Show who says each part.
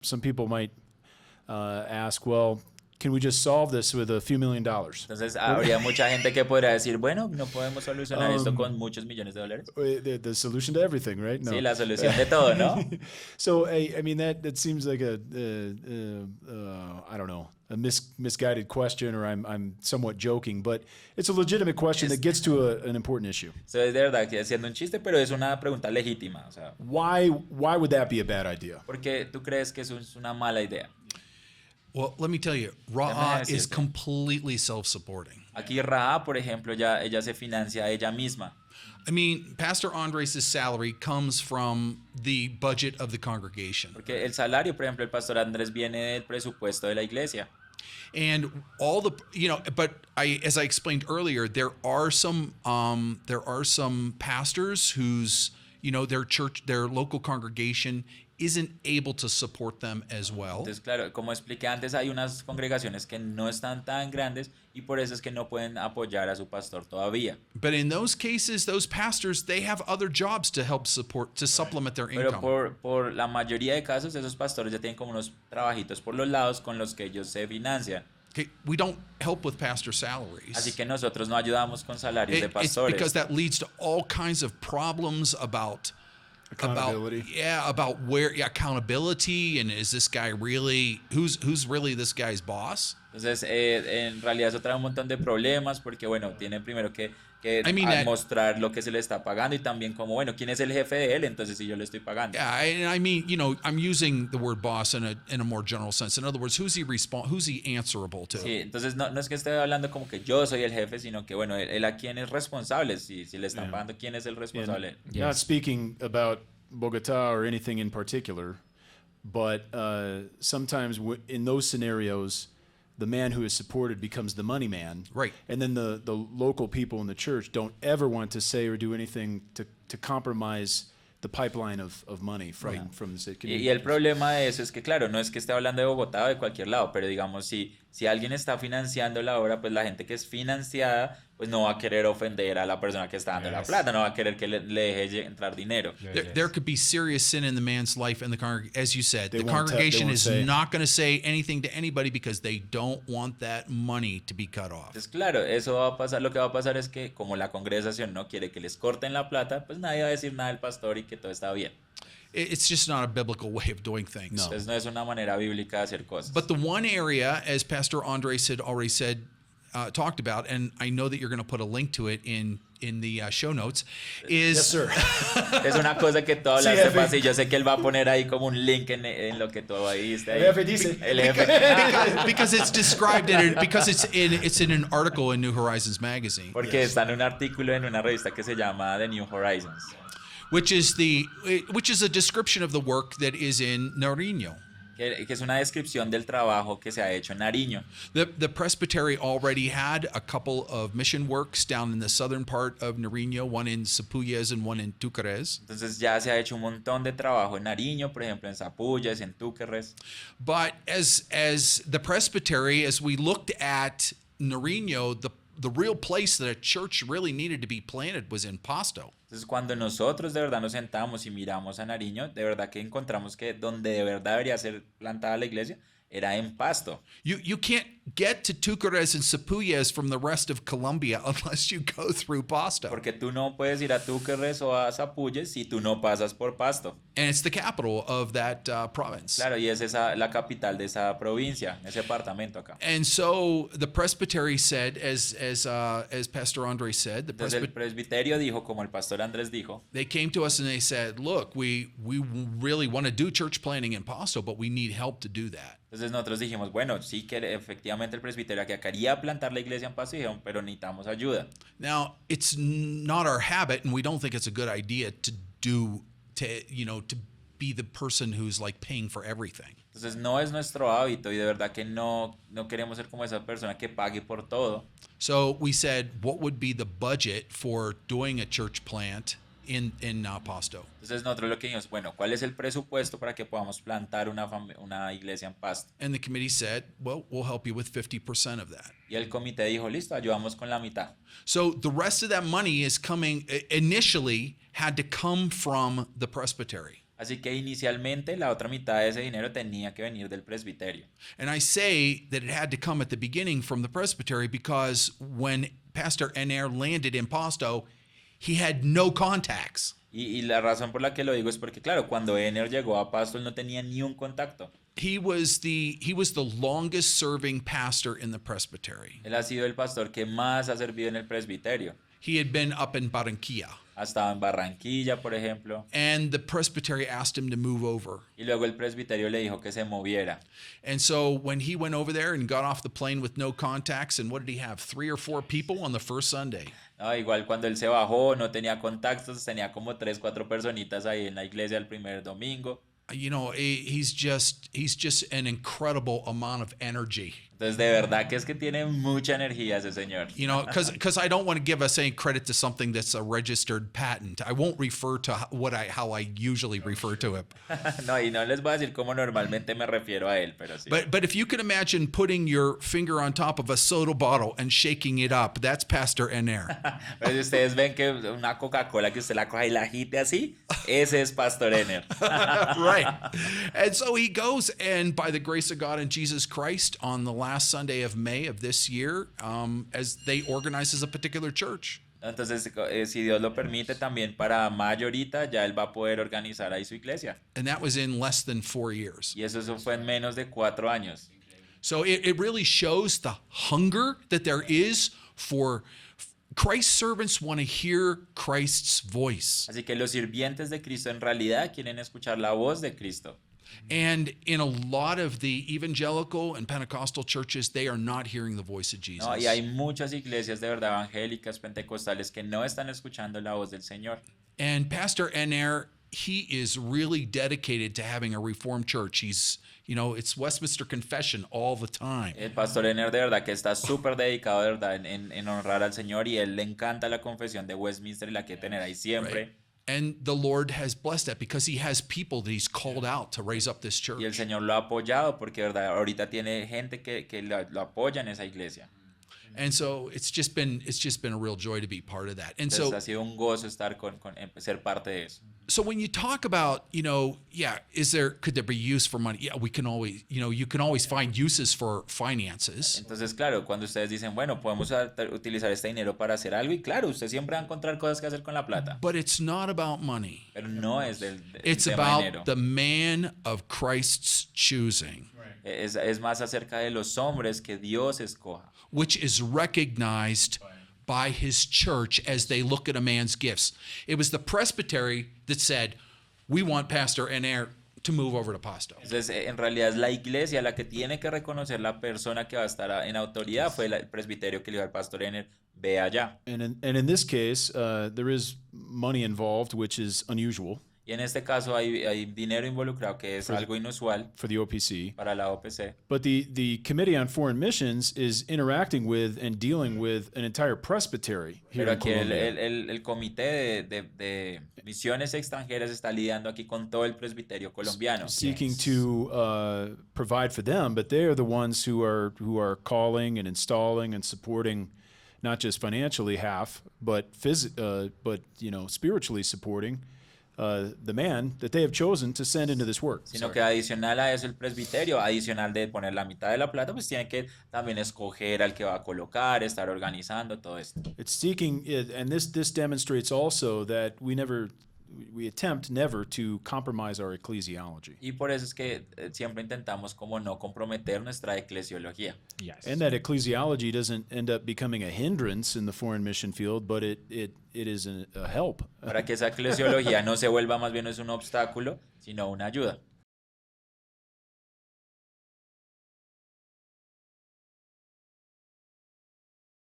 Speaker 1: Some people might ask, well, can we just solve this with a few $1 million?
Speaker 2: Entonces, habría mucha gente que podría decir, bueno, no podemos solucionar esto con muchos millones de dólares.
Speaker 1: The solution to everything, right? No.
Speaker 2: Sí, la solución de todo, ¿no?
Speaker 1: So, I mean, that seems like I don't know, a misguided question, or I'm somewhat joking, but it's a legitimate question that gets to an important issue.
Speaker 2: Eso es de verdad que haciendo un chiste, pero es una pregunta legítima. O sea,
Speaker 1: Why would that be a bad idea?
Speaker 2: ¿por qué tú crees que eso es una mala idea?
Speaker 3: Well, let me tell you, Ra'ah is completely self-supporting.
Speaker 2: Aquí Ra, por ejemplo, ella se financia a ella misma.
Speaker 3: I mean, Pastor Andres' salary comes from the budget of the congregation.
Speaker 2: Porque el salario, por ejemplo, el pastor Andrés viene del presupuesto de la iglesia.
Speaker 3: And all the, but as I explained earlier, there are some pastors whose, their local congregation isn't able to support them as well.
Speaker 2: Entonces, claro, como expliqué antes, hay unas congregaciones que no están tan grandes y por eso es que no pueden apoyar a su pastor todavía.
Speaker 3: But in those cases, those pastors, they have other jobs to help support, to supplement their income.
Speaker 2: Pero por la mayoría de casos, esos pastores ya tienen como unos trabajitos por los lados con los que ellos se financian.
Speaker 3: Okay, we don't help with pastor salaries.
Speaker 2: Así que nosotros no ayudamos con salarios de
Speaker 3: It's
Speaker 2: pastores.
Speaker 3: because that leads to all kinds of problems about
Speaker 1: Accountability.
Speaker 3: about accountability, and is this guy really who's really this guy's boss?
Speaker 2: Entonces, en realidad eso trae un montón de problemas porque, bueno, tienen primero que mostrar lo que se le está pagando y también como, bueno, ¿quién es el jefe de él? Entonces, si yo le estoy pagando.
Speaker 3: Yeah, and I mean, I'm using the word boss in a more general sense. In other words, who's he answerable to?
Speaker 2: Sí, entonces no es que esté hablando como que yo soy el jefe, sino que, bueno, él a quién es responsable. Si le están pagando, ¿quién es el responsable?
Speaker 1: Not speaking about Bogotá or anything in particular, but sometimes in those scenarios, the man who is supported becomes the money man.
Speaker 3: Right.
Speaker 1: And then the local people in the church don't ever want to say or do anything to compromise the pipeline of money from the city.
Speaker 2: Y el problema de eso es que, claro, no es que esté hablando de Bogotá o de cualquier lado, pero digamos, si alguien está financiando la obra, pues la gente que es financiada, pues no va a querer ofender a la persona que está dando la plata, no va a querer que le deje entrar dinero.
Speaker 3: There could be serious sin in the man's life, and as you said, the
Speaker 1: won't
Speaker 3: congregation is
Speaker 1: say.
Speaker 3: not going to say anything to anybody because they don't want that money to be cut off.
Speaker 2: Entonces, claro, eso va a pasar. Lo que va a pasar es que como la congregación no quiere que les corten la plata, pues nadie va a decir nada del pastor y que todo está bien.
Speaker 3: It's just not a biblical way of doing things.
Speaker 1: No.
Speaker 2: Entonces no es una manera bíblica de hacer cosas.
Speaker 3: But the one area, as Pastor Andres had already said, talked about, and I know that you're going to put a link to it in the show notes, is
Speaker 1: Yes, sir.
Speaker 2: Es una cosa que tú hablaste,
Speaker 1: jefe.
Speaker 2: Paz, y yo sé que él va a poner ahí como un link en lo que tú dijiste ahí.
Speaker 1: El jefe dice.
Speaker 2: El jefe.
Speaker 3: because it's described because it's in an article in New Horizons magazine,
Speaker 2: Porque está en un artículo en una revista que se llama The New Horizons.
Speaker 3: which is a description of the work that is in Nariño.
Speaker 2: Que es una descripción del trabajo que se ha hecho en Nariño.
Speaker 3: The presbytery already had a couple of mission works down in the southern part of Nariño, one in Sapullas and one in Túquerres.
Speaker 2: Entonces ya se ha hecho un montón de trabajo en Nariño, por ejemplo en Sapullas, en Túquerres.
Speaker 3: But as the presbytery, as we looked at Nariño, the real place that a church really needed to be planted was in Pasto.
Speaker 2: Entonces cuando nosotros de verdad nos sentamos y miramos a Nariño, de verdad que encontramos que donde de verdad debería ser plantada la iglesia era en Pasto.
Speaker 3: You can't get to Túquerres and Sapullas from the rest of Colombia unless you go through Pasto.
Speaker 2: Porque tú no puedes ir a Túquerres o a Sapullas si tú no pasas por Pasto.
Speaker 3: And it's the capital of that province.
Speaker 2: Claro, y es la capital de esa provincia, ese departamento acá.
Speaker 3: And so the presbytery said, as Pastor Andre said,
Speaker 2: Entonces el presbiterio dijo, como el pastor Andrés dijo,
Speaker 3: they came to us and they said, look, we really want to do church planting in Pasto, but we need help to do that.
Speaker 2: entonces nosotros dijimos, bueno, sí que efectivamente el presbiterio aquí quería plantar la iglesia en Pasto y dijeron, pero necesitamos ayuda.
Speaker 3: Now, it's not our habit, and we don't think it's a good idea to be the person who's like paying for everything.
Speaker 2: Entonces no es nuestro hábito y de verdad que no queremos ser como esa persona que pague por todo.
Speaker 3: So we said, what would be the budget for doing a church plant in Pasto?
Speaker 2: Entonces nosotros lo que dijimos, bueno, ¿cuál es el presupuesto para que podamos plantar una iglesia en Pasto?
Speaker 3: And the committee said, well, we'll help you with 50% of that.
Speaker 2: Y el comité dijo, listo, ayudamos con la mitad.
Speaker 3: So the rest of that money initially had to come from the presbytery.
Speaker 2: Así que inicialmente la otra mitad de ese dinero tenía que venir del presbiterio.
Speaker 3: And I say that it had to come at the beginning from the presbytery because when Pastor Ener landed in Pasto, he had no contacts.
Speaker 2: Y la razón por la que lo digo es porque, claro, cuando Ener llegó a Pasto, él no tenía ni un contacto.
Speaker 3: He was the longest serving pastor in the presbytery.
Speaker 2: Él ha sido el pastor que más ha servido en el presbiterio.
Speaker 3: He had been up in Barranquilla,
Speaker 2: Ha estado en Barranquilla, por ejemplo,
Speaker 3: and the presbytery asked him to move over.
Speaker 2: y luego el presbiterio le dijo que se moviera.
Speaker 3: And so when he went over there and got off the plane with no contacts, and what did he have? 3 or 4 people on the first Sunday.
Speaker 2: No, igual cuando él se bajó, no tenía contactos, tenía como 3, 4 personitas ahí en la iglesia el primer domingo.
Speaker 3: You know, he's just an incredible amount of energy.
Speaker 2: Entonces, de verdad que es que tiene mucha energía ese señor.
Speaker 3: You know, because I don't want to give us any credit to something that's a registered patent. I won't refer to how I usually refer to him.
Speaker 2: No, y no les voy a decir cómo normalmente me refiero a él, pero sí.
Speaker 3: But if you can imagine putting your finger on top of a soda bottle and shaking it up, that's Pastor Ener.
Speaker 2: Pero si ustedes ven que una Coca-Cola que usted la coja y la agite así, ese es Pastor Ener.
Speaker 3: Right. And so he goes, and by the grace of God and Jesus Christ, on the last Sunday of May of this year, as they organize as a particular church.
Speaker 2: Entonces, si Dios lo permite, también para mayo ahorita ya él va a poder organizar ahí su iglesia.
Speaker 3: And that was in less than 4 years.
Speaker 2: Y eso fue en menos de 4 años.
Speaker 3: So it really shows the hunger that there is for Christ's servants want to hear Christ's voice.
Speaker 2: Así que los sirvientes de Cristo en realidad quieren escuchar la voz de Cristo.
Speaker 3: And in a lot of the evangelical and Pentecostal churches, they are not hearing the voice of Jesus.
Speaker 2: No, y hay muchas iglesias de verdad evangélicas, pentecostales que no están escuchando la voz del Señor.
Speaker 3: And Pastor Ener, he is really dedicated to having a reformed church. He's, you know, it's Westminster Confession all the time.
Speaker 2: El pastor Ener de verdad que está súper dedicado de verdad en honrar al Señor y él le encanta la confesión de Westminster y la quiere tener ahí siempre.
Speaker 3: Right. And the Lord has blessed that because he has people that he's called out to raise up this
Speaker 2: Y el
Speaker 3: church.
Speaker 2: Señor lo ha apoyado porque de verdad ahorita tiene gente que lo apoya en esa iglesia.
Speaker 3: And so it's just been a real joy to be part of that. And
Speaker 2: Entonces
Speaker 3: so
Speaker 2: ha sido un gozo estar ser parte de eso.
Speaker 3: so when you talk about, you know, could there be use for money? Yeah, we can always, you know, you can always find uses for finances.
Speaker 2: Entonces, claro, cuando ustedes dicen, bueno, podemos utilizar este dinero para hacer algo, y claro, usted siempre va a encontrar cosas que hacer con la plata,
Speaker 3: But it's not about money.
Speaker 2: pero no es del
Speaker 3: It's
Speaker 2: tema
Speaker 3: about
Speaker 2: dinero.
Speaker 3: the man of Christ's choosing,
Speaker 2: Es más acerca de los hombres que Dios escoja.
Speaker 3: which is recognized by his church as they look at a man's gifts. It was the presbytery that said, we want Pastor Ener to move over to Pasto.
Speaker 2: Entonces, en realidad es la iglesia la que tiene que reconocer la persona que va a estar en autoridad. Fue el presbiterio que le dijo al pastor Ener, ve allá.
Speaker 1: And in this case, there is money involved, which is unusual
Speaker 2: Y en este caso hay dinero involucrado, que es algo inusual
Speaker 1: for the OPC.
Speaker 2: para la OPC.
Speaker 1: But the Committee on Foreign Missions is interacting with and dealing with an entire presbytery here
Speaker 2: Pero
Speaker 1: in
Speaker 2: aquí
Speaker 1: Colombia.
Speaker 2: el comité de misiones extranjeras está lidiando aquí con todo el presbiterio colombiano.
Speaker 1: Seeking to provide for them, but they are the ones who are calling and installing and supporting, not just financially half, but spiritually supporting the man that they have chosen to send into this work.
Speaker 2: Sino que adicional a eso el presbiterio, adicional de poner la mitad de la plata, pues tiene que también escoger al que va a colocar, estar organizando todo esto.
Speaker 1: It's seeking, and this demonstrates also that we attempt never to compromise our ecclesiology.
Speaker 2: Y por eso es que siempre intentamos como no comprometer nuestra eclesiología.
Speaker 4: Yes.
Speaker 1: And that ecclesiology doesn't end up becoming a hindrance in the foreign mission field, but it is a help.
Speaker 2: Para que esa eclesiología no se vuelva más bien es un obstáculo, sino una ayuda.